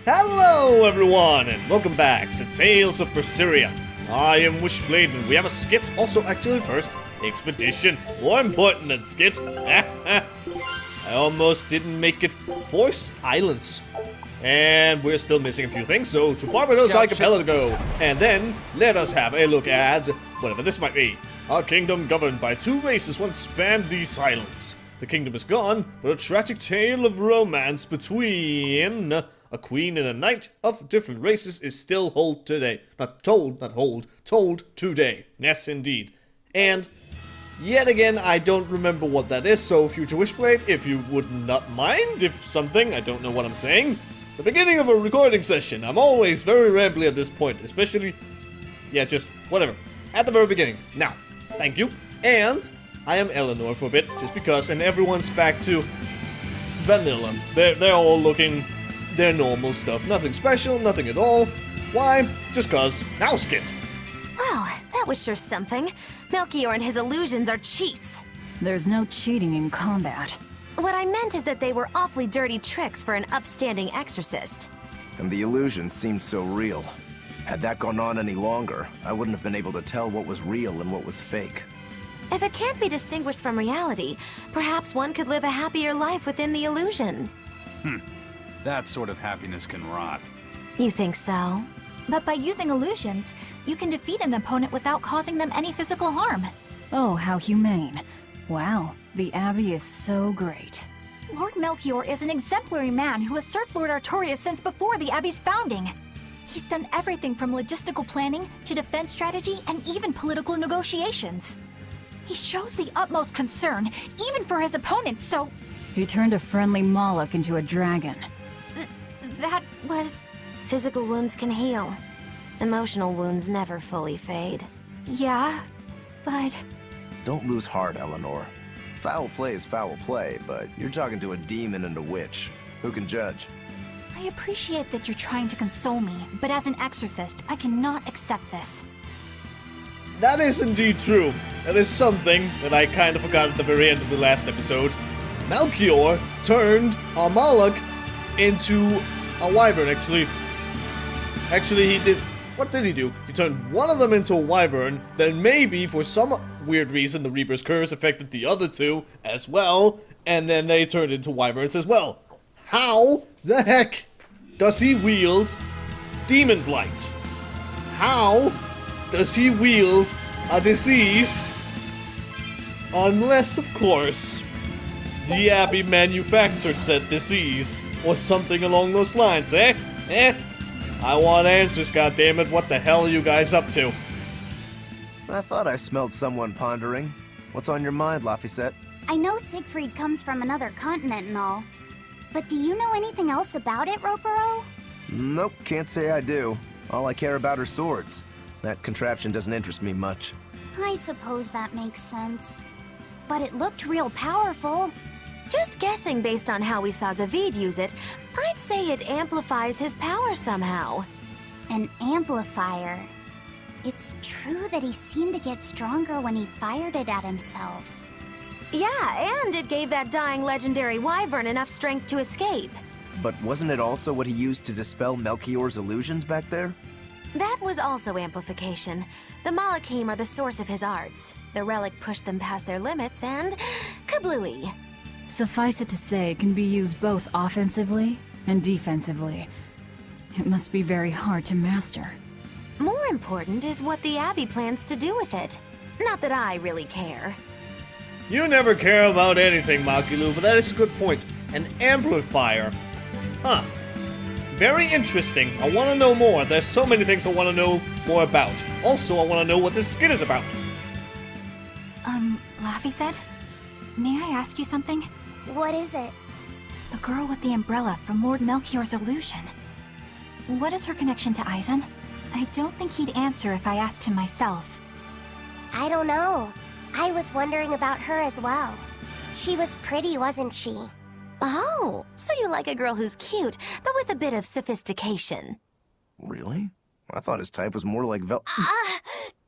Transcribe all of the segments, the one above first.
Hello everyone, and welcome back to Tales of Berseria. I am Wishy, and we have a skit. Also, actually first, expedition. More important than skit. I almost didn't make it. 4 islands. And we're still missing a few things, so to Barbados Archipelago. And then, let us have a look at whatever this might be. Our kingdom governed by 2 races once spanned these islands. The kingdom is gone, but a tragic tale of romance between a queen and a knight of different races is still told today. Told today. Yes, indeed. And yet again, I don't remember what that is, so future Wishblade, if you would not mind, if something, I don't know what I'm saying. The beginning of a recording session, I'm always very rambly at this point, especially, yeah, just whatever, at the very beginning. Now, thank you, and I am Eleanor for a bit, just because, and everyone's back to vanilla. They're all looking their normal stuff, nothing special, nothing at all. Why? Just cause. Now skit. Well, that was sure something. Melchior and his illusions are cheats. There's no cheating in combat. What I meant is that they were awfully dirty tricks for an upstanding exorcist. And the illusions seemed so real. Had that gone on any longer, I wouldn't have been able to tell what was real and what was fake. If it can't be distinguished from reality, perhaps one could live a happier life within the illusion. That sort of happiness can rot. You think so? But by using illusions, you can defeat an opponent without causing them any physical harm. Oh, how humane. Wow, the Abbey is so great. Lord Melchior is an exemplary man who has served Lord Artorias since before the Abbey's founding. He's done everything from logistical planning to defense strategy and even political negotiations. He shows the utmost concern, even for his opponents, so... He turned a friendly Moloch into a dragon. That was... Physical wounds can heal. Emotional wounds never fully fade. Yeah, but... Don't lose heart, Eleanor. Foul play is foul play, but you're talking to a demon and a witch. Who can judge? I appreciate that you're trying to console me, but as an exorcist, I cannot accept this. That is indeed true. That is something that I kind of forgot at the very end of the last episode. Melchior turned a Moloch into a wyvern, actually. Actually, he did... What did he do? He turned one of them into a wyvern, then maybe, for some weird reason, the Reaper's Curse affected the other 2 as well, and then they turned into wyverns as well. How the heck does he wield Demon Blight? How does he wield a disease? Unless, of course, the Abbey manufactured said disease, or something along those lines, eh? I want answers, goddammit. What the hell are you guys up to? I thought I smelled someone pondering. What's on your mind, Laphicet? I know Siegfried comes from another continent and all, but do you know anything else about it, Ropero? Nope, can't say I do. All I care about are swords. That contraption doesn't interest me much. I suppose that makes sense. But it looked real powerful. Just guessing based on how we saw Zavid use it, I'd say it amplifies his power somehow. An amplifier. It's true that he seemed to get stronger when he fired it at himself. Yeah, and it gave that dying legendary wyvern enough strength to escape. But wasn't it also what he used to dispel Melchior's illusions back there? That was also amplification. The Malachim are the source of his arts. The relic pushed them past their limits and... kablooey. Suffice it to say, it can be used both offensively and defensively. It must be very hard to master. More important is what the Abbey plans to do with it. Not that I really care. You never care about anything, Makilu, but that is a good point. An amplifier. Huh. Very interesting. I want to know more. There's so many things I want to know more about. Also, I want to know what this skit is about. Laphicet? May I ask you something? What is it? The girl with the umbrella from Lord Melchior's illusion. What is her connection to Eisen? I don't think he'd answer if I asked him myself. I don't know. I was wondering about her as well. She was pretty, wasn't she? Oh, so you like a girl who's cute, but with a bit of sophistication. Really? I thought his type was more like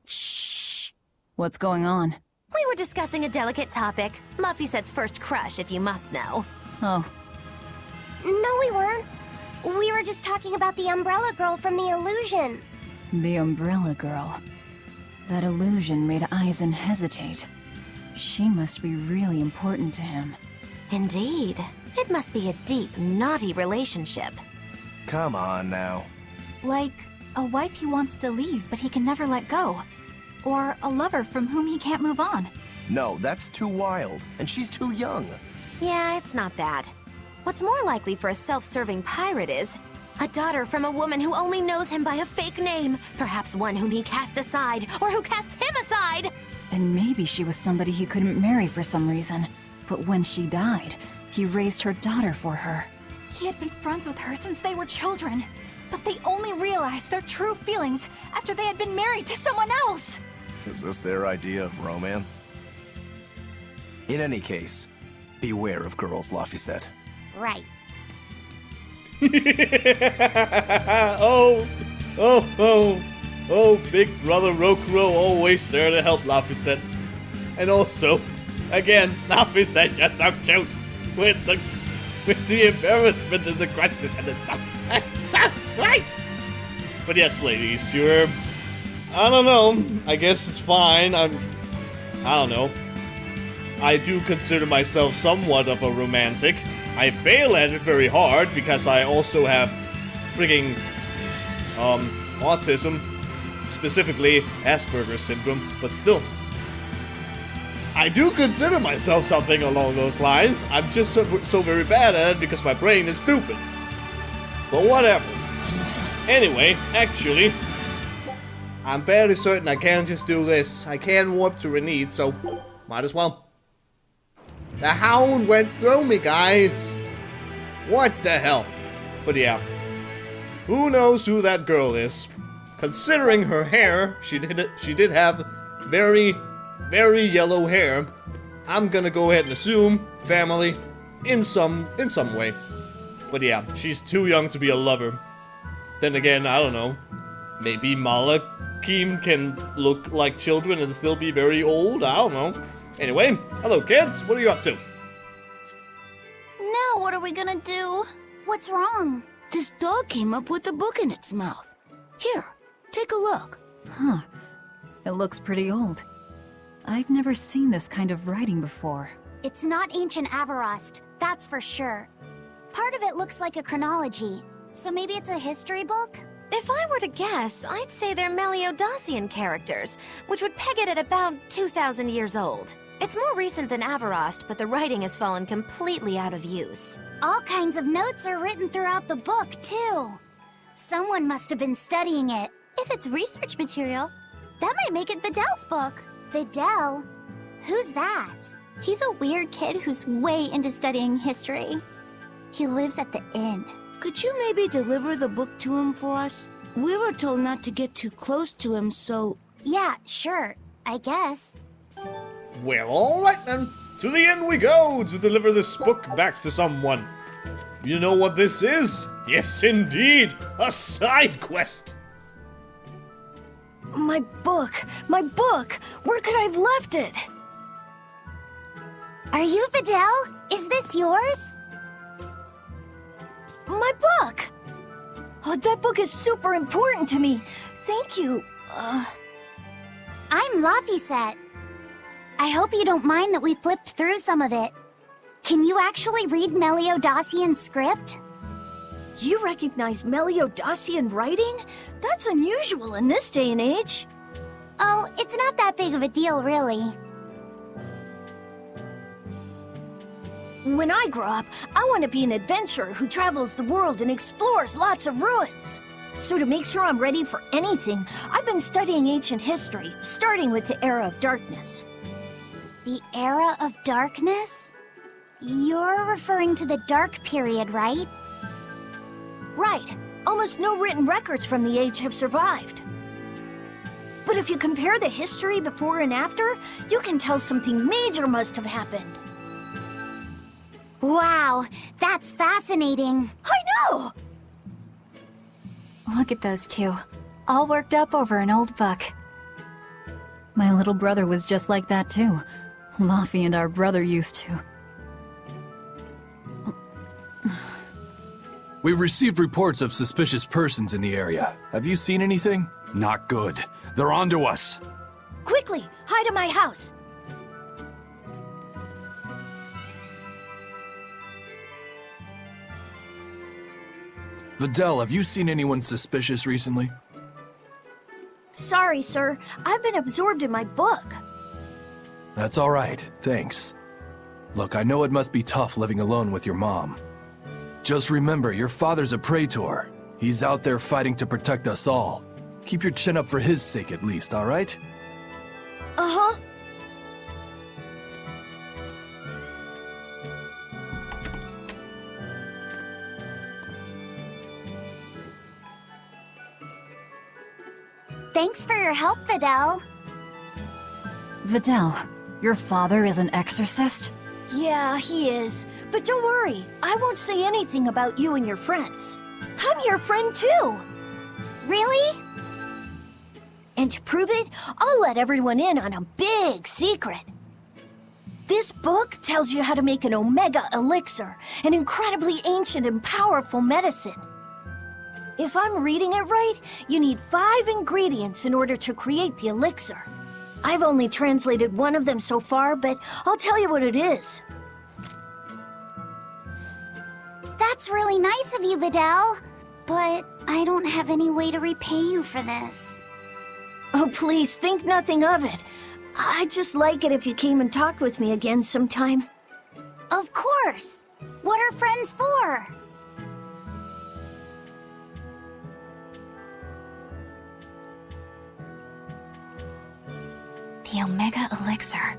Shh! What's going on? We were discussing a delicate topic. Laphicet's first crush, if you must know. Oh, No, we weren't. We were just talking about the umbrella girl from the illusion. The umbrella girl. That illusion made Eisen hesitate. She must be really important to him. Indeed. It must be a deep, naughty relationship. Come on now. Like a wife he wants to leave but he can never let go. Or a lover from whom he can't move on. No, that's too wild, and she's too young. Yeah, it's not that. What's more likely for a self-serving pirate is a daughter from a woman who only knows him by a fake name, perhaps one whom he cast aside, or who cast him aside! And maybe she was somebody he couldn't marry for some reason. But when she died, he raised her daughter for her. He had been friends with her since they were children, but they only realized their true feelings after they had been married to someone else! Is this their idea of romance? In any case, beware of girls, Luffy said. Right. Oh, Big Brother Rokuro always there to help, Laphicet. And also, again, Laphicet just so cute with the embarrassment and the crutches and the stuff. That's so sweet. But yes, ladies, you're, I don't know, I guess it's fine. I don't know. I do consider myself somewhat of a romantic. I fail at it very hard because I also have frigging autism, specifically Asperger's syndrome, but still. I do consider myself something along those lines. I'm just so very bad at it because my brain is stupid. But whatever. Anyway, actually, I'm fairly certain I can just do this. I can warp to Reneed, so might as well. The hound went through me, guys. What the hell? But yeah. Who knows who that girl is? Considering her hair, she did have very, very yellow hair. I'm gonna go ahead and assume family in some way. But yeah, she's too young to be a lover. Then again, I don't know. Maybe Malakim can look like children and still be very old. I don't know. Anyway, hello kids, what are you up to? Now what are we gonna do? What's wrong? This dog came up with a book in its mouth. Here, take a look. Huh. It looks pretty old. I've never seen this kind of writing before. It's not ancient Averrost, that's for sure. Part of it looks like a chronology, so maybe it's a history book? If I were to guess, I'd say they're Meliodosian characters, which would peg it at about 2,000 years old. It's more recent than Averrost, but the writing has fallen completely out of use. All kinds of notes are written throughout the book, too. Someone must have been studying it. If it's research material, that might make it Videl's book. Videl? Who's that? He's a weird kid who's way into studying history. He lives at the inn. Could you maybe deliver the book to him for us? We were told not to get too close to him, so... Yeah, sure. I guess. Well, alright then. To the inn we go to deliver this book back to someone. You know what this is? Yes, indeed. A side quest. My book! My book! Where could I have left it? Are you Videl? Is this yours? My book! Oh, that book is super important to me. Thank you. I'm Laphicet. I hope you don't mind that we flipped through some of it. Can you actually read Meliodosian script? You recognize Meliodosian writing? That's unusual in this day and age. Oh, it's not that big of a deal, really. When I grow up, I want to be an adventurer who travels the world and explores lots of ruins. So to make sure I'm ready for anything, I've been studying ancient history, starting with the Era of Darkness. The Era of Darkness? You're referring to the Dark Period, right? Right. Almost no written records from the age have survived. But if you compare the history before and after, you can tell something major must have happened. Wow, that's fascinating. I know! Look at those two, all worked up over an old book. My little brother was just like that too. Luffy and our brother used to. We've received reports of suspicious persons in the area. Have you seen anything? Not good. They're onto us. Quickly, hide in my house. Videl, have you seen anyone suspicious recently? Sorry, sir. I've been absorbed in my book. That's all right, thanks. Look, I know it must be tough living alone with your mom. Just remember, your father's a praetor. He's out there fighting to protect us all. Keep your chin up for his sake at least, all right? Uh-huh. Thanks for your help, Videl. Videl, your father is an exorcist? Yeah, he is. But don't worry, I won't say anything about you and your friends. I'm your friend too. Really? And to prove it, I'll let everyone in on a big secret. This book tells you how to make an Omega Elixir, an incredibly ancient and powerful medicine. If I'm reading it right, you need 5 ingredients in order to create the elixir. I've only translated one of them so far, but I'll tell you what it is. That's really nice of you, Videl. But I don't have any way to repay you for this. Oh, please, think nothing of it. I'd just like it if you came and talked with me again sometime. Of course. What are friends for? The Omega Elixir.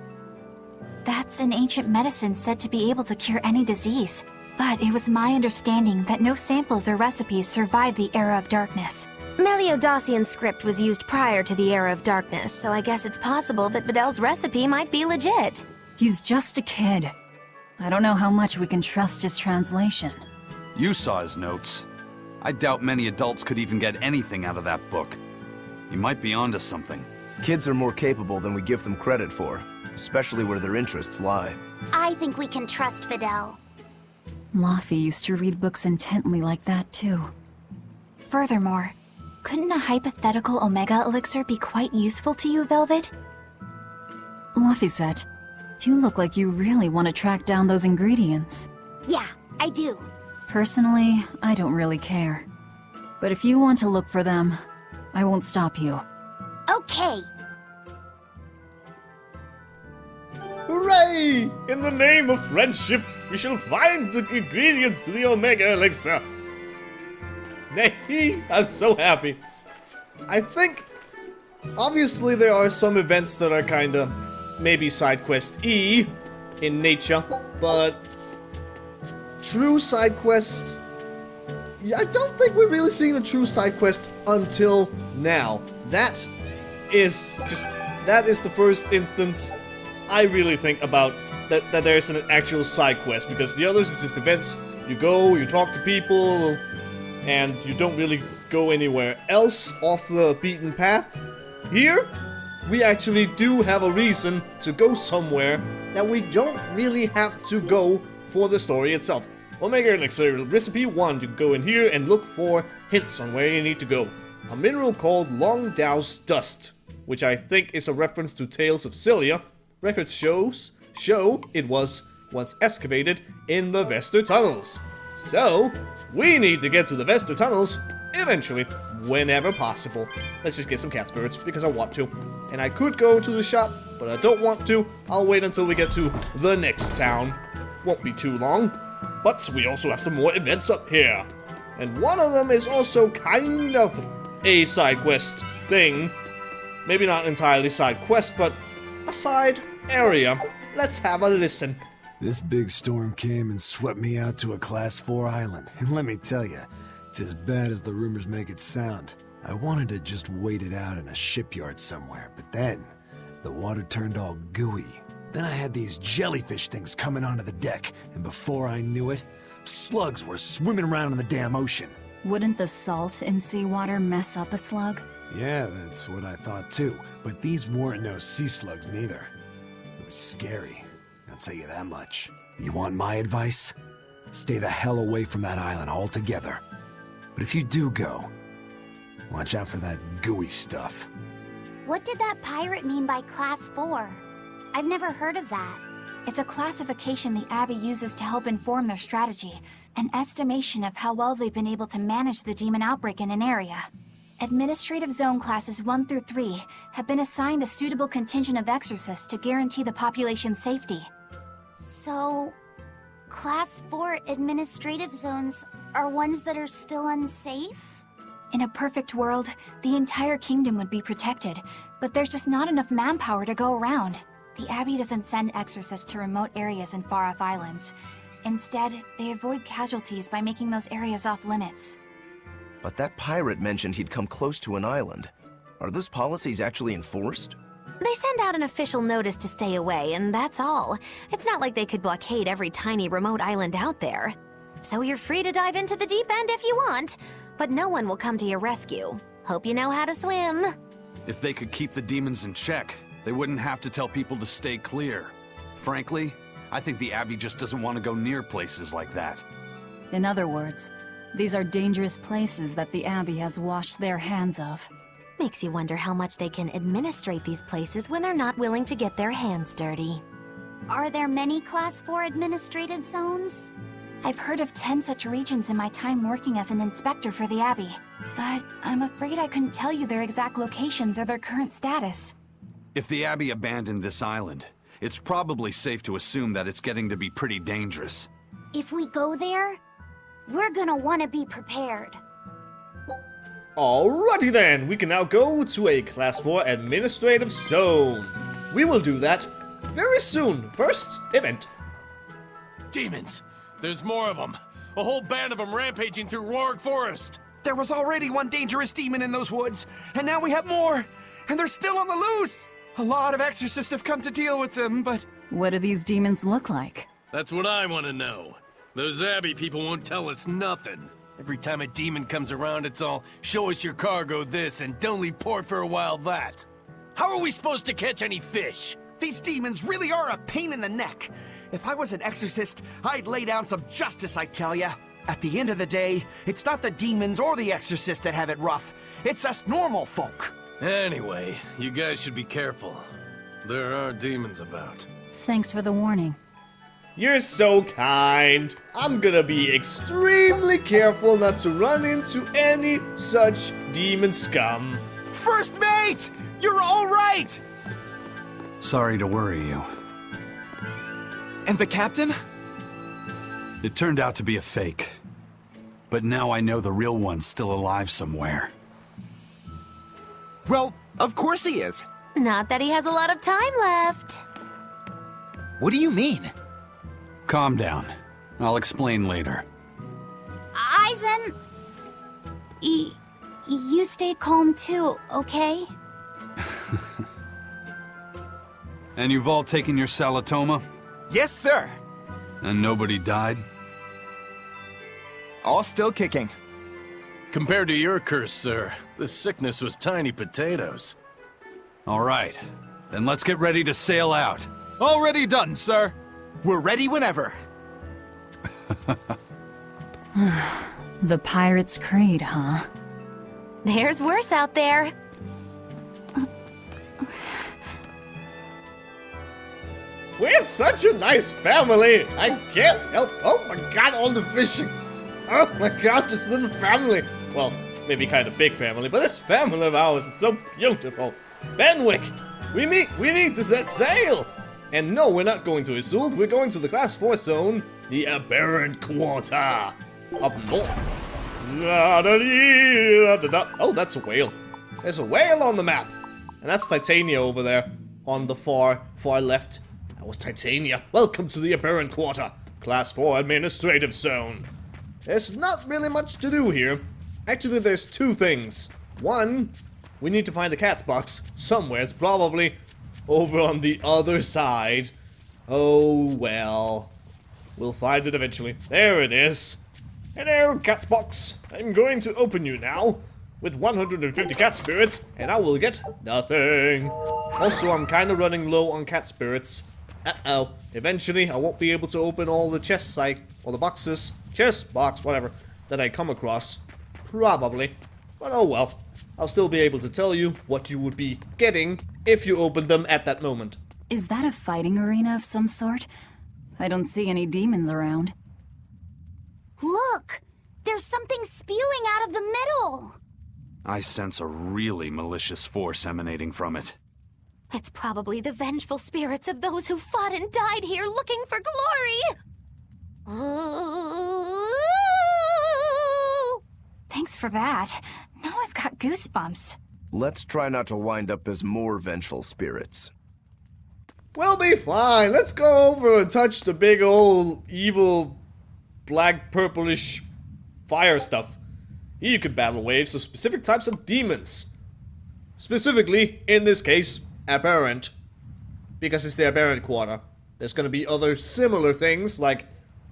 That's an ancient medicine said to be able to cure any disease. But it was my understanding that no samples or recipes survived the Era of Darkness. Meliodosian script was used prior to the Era of Darkness, so I guess it's possible that Videl's recipe might be legit. He's just a kid. I don't know how much we can trust his translation. You saw his notes. I doubt many adults could even get anything out of that book. He might be onto something. Kids are more capable than we give them credit for, especially where their interests lie. I think we can trust Videl. Laffy used to read books intently like that, too. Furthermore, couldn't a hypothetical Omega Elixir be quite useful to you, Velvet? Laffy, you look like you really want to track down those ingredients. Yeah, I do. Personally, I don't really care. But if you want to look for them, I won't stop you. Okay. Hooray! In the name of friendship, we shall find the ingredients to the Omega Elixir. Nay, I'm so happy. I think, obviously there are some events that are kinda, maybe SideQuest-y in nature, but true SideQuest, I don't think we're really seeing a true SideQuest until now. That is the first instance I really think about that there's an actual side quest, because the others are just events. You go, you talk to people, and you don't really go anywhere else off the beaten path. Here, we actually do have a reason to go somewhere that we don't really have to go for the story itself. Omega Elixir Recipe 1, you go in here and look for hints on where you need to go. A mineral called Long Dhsu's Dust, which I think is a reference to Tales of Cilia. Records show it was once excavated in the Vester Tunnels. So, we need to get to the Vester Tunnels eventually, whenever possible. Let's just get some cat spirits, because I want to. And I could go to the shop, but I don't want to. I'll wait until we get to the next town. Won't be too long. But we also have some more events up here. And one of them is also kind of a side quest thing. Maybe not entirely side quest, but a side area. Let's have a listen. This big storm came and swept me out to a Class 4 island, and let me tell you, it's as bad as the rumors make it sound. I wanted to just wait it out in a shipyard somewhere, but then the water turned all gooey. Then I had these jellyfish things coming onto the deck, and before I knew it, slugs were swimming around in the damn ocean. Wouldn't the salt in seawater mess up a slug? Yeah, that's what I thought too, but these weren't no sea slugs neither. It was scary, I'll tell you that much. You want my advice? stay the hell away from that island altogether. But if you do go, watch out for that gooey stuff. What did that pirate mean by Class 4? I've never heard of that. It's a classification the Abbey uses to help inform their strategy, an estimation of how well they've been able to manage the demon outbreak in an area. Administrative Zone Classes 1 through 3 have been assigned a suitable contingent of exorcists to guarantee the population's safety. So, Class 4 administrative zones are ones that are still unsafe? In a perfect world, the entire kingdom would be protected, but there's just not enough manpower to go around. The Abbey doesn't send exorcists to remote areas and far-off islands. Instead, they avoid casualties by making those areas off-limits. But that pirate mentioned he'd come close to an island. Are those policies actually enforced? They send out an official notice to stay away, and that's all. It's not like they could blockade every tiny remote island out there. So you're free to dive into the deep end if you want, but no one will come to your rescue. Hope you know how to swim. If they could keep the demons in check, they wouldn't have to tell people to stay clear. Frankly, I think the Abbey just doesn't want to go near places like that. In other words, these are dangerous places that the Abbey has washed their hands of. Makes you wonder how much they can administrate these places when they're not willing to get their hands dirty. Are there many Class 4 administrative zones? I've heard of 10 such regions in my time working as an inspector for the Abbey, but I'm afraid I couldn't tell you their exact locations or their current status. If the Abbey abandoned this island, it's probably safe to assume that it's getting to be pretty dangerous. If we go there, we're gonna want to be prepared. Alrighty then, we can now go to a Class 4 administrative zone. We will do that very soon. First event. Demons! There's more of them. A whole band of them rampaging through Roaring Forest. There was already one dangerous demon in those woods, and now we have more! And they're still on the loose! A lot of exorcists have come to deal with them, but... What do these demons look like? That's what I want to know. Those Abbey people won't tell us nothing. Every time a demon comes around, it's all, show us your cargo this, and don't leave port for a while that. How are we supposed to catch any fish? These demons really are a pain in the neck. If I was an exorcist, I'd lay down some justice, I tell ya. At the end of the day, it's not the demons or the exorcists that have it rough. It's us normal folk. Anyway, you guys should be careful. There are demons about. Thanks for the warning. You're so kind. I'm gonna be extremely careful not to run into any such demon scum. First mate! You're all right! Sorry to worry you. And the captain? It turned out to be a fake. But now I know the real one's still alive somewhere. Well, of course he is. Not that he has a lot of time left. What do you mean? Calm down. I'll explain later. Eisen... You stay calm too, okay? And you've all taken your salatoma? Yes, sir. And nobody died? All still kicking. Compared to your curse, sir, this sickness was tiny potatoes. All right. Then let's get ready to sail out. Already done, sir. We're ready whenever. The Pirate's Creed, huh? There's worse out there. We're such a nice family. I can't help. Oh my god, all the fishing. Oh my god, this little family. Well, maybe kind of big family, but this family of ours is so beautiful. Benwick, we need to set sail. And no, we're not going to Isolde. We're going to the Class 4 zone, the Aberrant Quarter, up north. Oh, that's a whale. There's a whale on the map. And that's Titania over there on the far left. That was Titania. Welcome to the Aberrant Quarter, Class 4 Administrative Zone. There's not really much to do here. Actually, there's two things. One, we need to find a cat's box somewhere. It's probably over on the other side. Oh, well. We'll find it eventually. There it is. Hello, cat's box. I'm going to open you now with 150 cat spirits, and I will get nothing. Also, I'm kind of running low on cat spirits. Uh-oh. Eventually, I won't be able to open all the chests I or the boxes, chest, box, whatever, that I come across. Probably. But oh well. I'll still be able to tell you what you would be getting if you opened them at that moment. Is that a fighting arena of some sort? I don't see any demons around. Look! There's something spewing out of the middle! I sense a really malicious force emanating from it. It's probably the vengeful spirits of those who fought and died here looking for glory! Thanks for that. Now I've got goosebumps. Let's try not to wind up as more vengeful spirits. We'll be fine. Let's go over and touch the big old evil black purplish fire stuff. Here you can battle waves of specific types of demons. Specifically, in this case, Aberrant. Because it's the Aberrant quarter. There's gonna be other similar things like,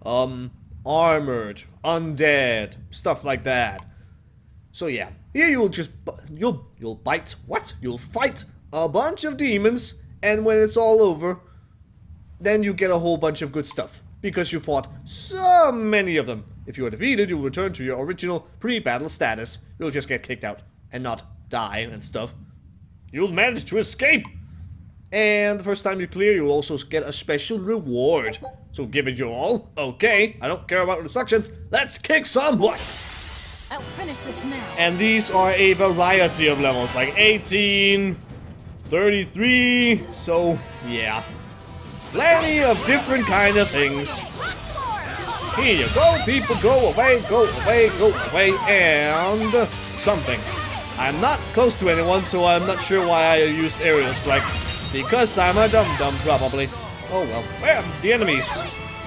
armored, undead, stuff like that. So yeah, here you'll just, you'll bite, what? You'll fight a bunch of demons, and when it's all over, then you get a whole bunch of good stuff. Because you fought so many of them. If you are defeated, you'll return to your original pre-battle status. You'll just get kicked out and not die and stuff. You'll manage to escape! And the first time you clear, you'll also get a special reward. So give it your all. Okay, I don't care about instructions. Let's kick some butt! I'll finish this now. And these are a variety of levels, like 18, 33, so yeah. Plenty of different kind of things. Here you go, people, go away, and something. I'm not close to anyone, so I'm not sure why I used aerial strike. Because I'm a dum-dum, probably. Oh well. Well, the enemies.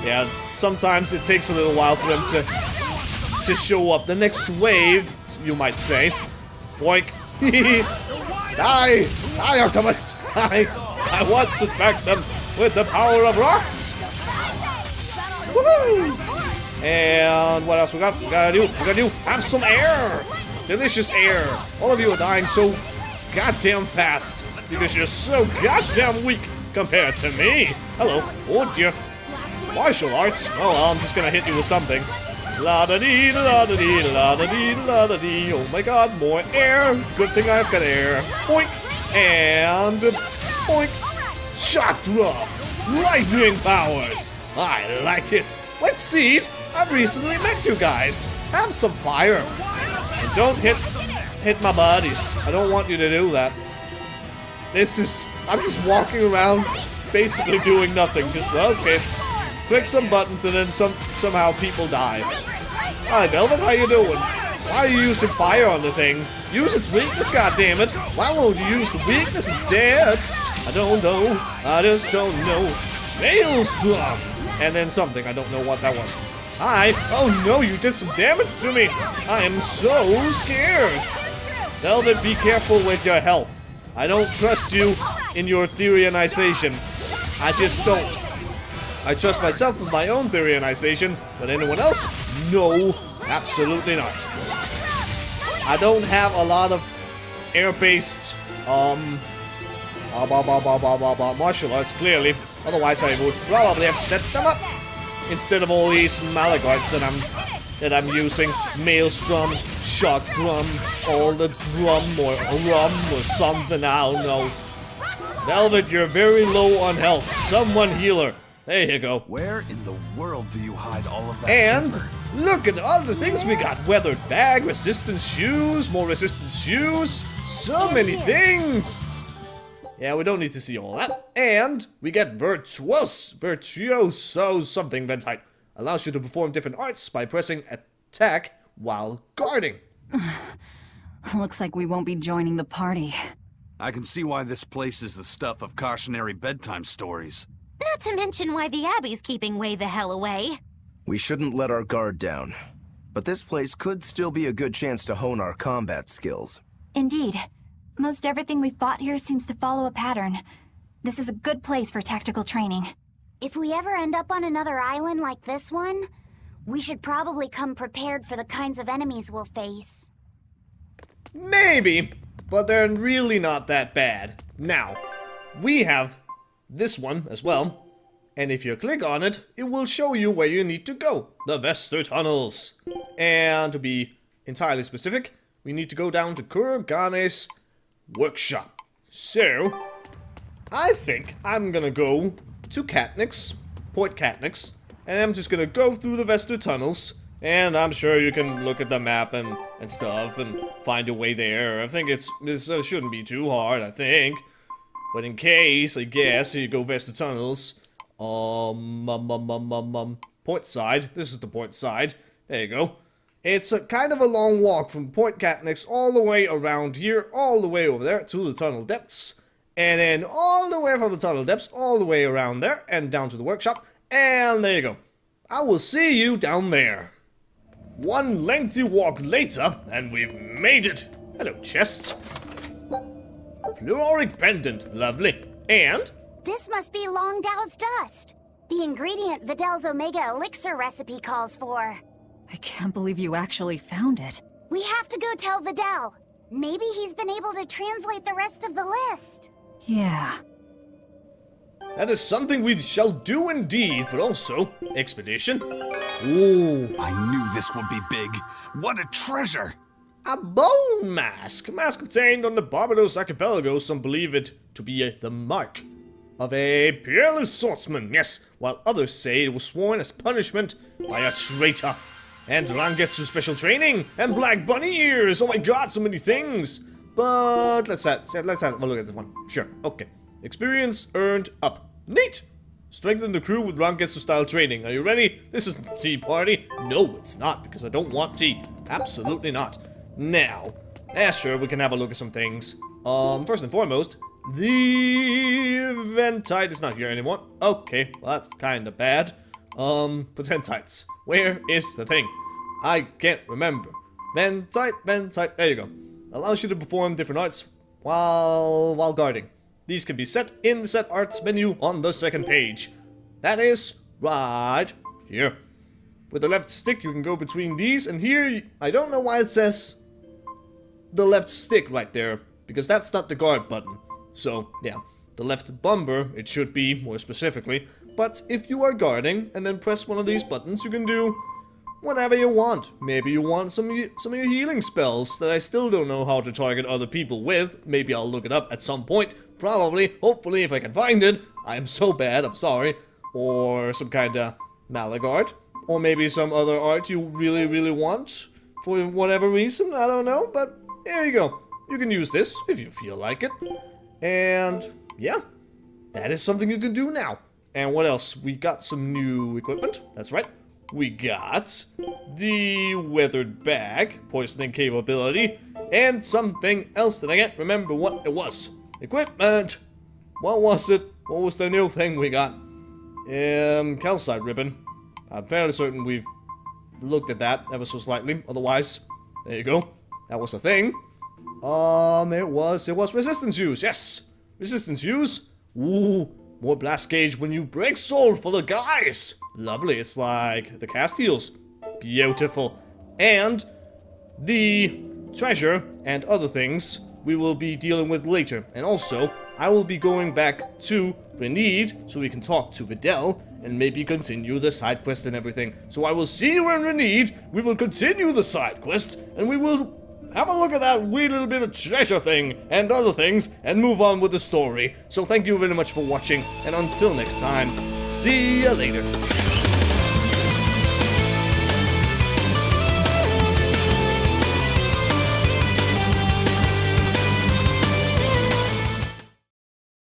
Yeah, sometimes it takes a little while for them to show up. The next wave, you might say. Boink. Die! Die, Artemis! I want to smack them with the power of rocks! Woohoo! And what else we got? We gotta do, have some air! Delicious air! All of you are dying so goddamn fast because you're so goddamn weak compared to me! Hello. Oh dear. Martial arts? Oh well, I'm just gonna hit you with something. La-da-dee, la-da-dee, la-da-dee, la-da-dee. Oh my god, more air! Good thing I've got air. Boink! And... boink! Shock drop! Lightning powers! I like it! Wet Seed, I've recently met you guys. Have some fire. And don't hit my buddies. I don't want you to do that. I'm just walking around basically doing nothing. Just, okay. Click some buttons and then somehow people die. Hi Velvet, how you doing? Why are you using fire on the thing? Use its weakness, goddammit! Why won't you use the weakness instead? I don't know. I just don't know. Maelstrom! And then something, I don't know what that was. Hi! Oh no, you did some damage to me! I am so scared! Velvet, be careful with your health. I don't trust you in your theorization. I just don't. I trust myself with my own theorization, but anyone else? No, absolutely not. I don't have a lot of air-based, martial arts, clearly. Otherwise, I would probably have set them up instead of all these Malagards that I'm using. Maelstrom, Shock Drum, or the Drum, or Rum, or something, I don't know. Velvet, you're very low on health. Someone heal her. There you go. Where in the world do you hide all of that? And paper? look at all the things we got. Weathered bag, resistant shoes, more resistant shoes. So many things. Yeah, we don't need to see all that. And we get virtuoso something Ventite. Allows you to perform different arts by pressing attack while guarding. Looks like we won't be joining the party. I can see why this place is the stuff of cautionary bedtime stories. Not to mention why the Abbey's keeping way the hell away. We shouldn't let our guard down. But this place could still be a good chance to hone our combat skills. Indeed. Most everything we fought here seems to follow a pattern. This is a good place for tactical training. If we ever end up on another island like this one, we should probably come prepared for the kinds of enemies we'll face. Maybe, but they're really not that bad. Now, we have this one as well. And if you click on it, it will show you where you need to go. The Vester Tunnels. And to be entirely specific, we need to go down to Kurgane's workshop. So, I think I'm gonna go to Point Katnick's, and I'm just gonna go through the Vester Tunnels, and I'm sure you can look at the map and stuff and find your way there. I think this shouldn't be too hard, I think. But in case, I guess, you go Vester Tunnels. Point side. This is the point side. There you go. It's a kind of a long walk from Point Katnick's all the way around here, all the way over there to the tunnel depths. And then all the way from the tunnel depths, all the way around there, and down to the workshop. And there you go. I will see you down there. One lengthy walk later, and we've made it. Hello, chest. Fluoric pendant, lovely. And? This must be Long Dao's dust. The ingredient Vidal's Omega Elixir recipe calls for. I can't believe you actually found it. We have to go tell Vidal. Maybe he's been able to translate the rest of the list. Yeah. That is something we shall do indeed, but also expedition. Ooh. I knew this would be big. What a treasure! A bone mask. Mask obtained on the Barbados Archipelago. Some believe it to be the mark of a peerless swordsman. Yes, while others say it was sworn as punishment by a traitor. And Rangetsu special training and black bunny ears. Oh my god, so many things. But let's have a look at this one. Sure, okay. Experience earned up. Neat! Strengthen the crew with Rangetsu style training. Are you ready? This isn't a tea party. No, it's not, because I don't want tea. Absolutely not. Now, sure, we can have a look at some things. First and foremost, the Ventite is not here anymore. Okay, well that's kinda bad. Potentites. Where is the thing? I can't remember. Ventite, there you go. Allows you to perform different arts while guarding. These can be set in the set arts menu on the second page. That is right here. With the left stick you can go between these, and here, I don't know why it says the left stick right there, because that's not the guard button. So, yeah, the left bumper, it should be, more specifically. But if you are guarding, and then press one of these buttons, you can do whatever you want. Maybe you want some of your healing spells that I still don't know how to target other people with. Maybe I'll look it up at some point. Probably, hopefully, if I can find it. I'm so bad, I'm sorry. Or some kind of Malag art. Or maybe some other art you really, really want. For whatever reason, I don't know. But there you go. You can use this if you feel like it. And yeah, that is something you can do now. And what else? We got some new equipment. That's right. We got the weathered bag, poisoning capability, and something else that I can't remember what it was. Equipment! What was it? What was the new thing we got? Calcite ribbon. I'm fairly certain we've looked at that ever so slightly. Otherwise, there you go. That was a thing. It was resistance use. Yes! Resistance use. Ooh, more blast gauge when you break soul for the guys. Lovely. It's like the cast heals. Beautiful. And the treasure and other things we will be dealing with later. And also, I will be going back to Reneed so we can talk to Vidal and maybe continue the side quest and everything. So I will see you in Reneed. We will continue the side quest and we will have a look at that wee little bit of treasure thing and other things and move on with the story. So thank you very much for watching, and until next time, see ya later.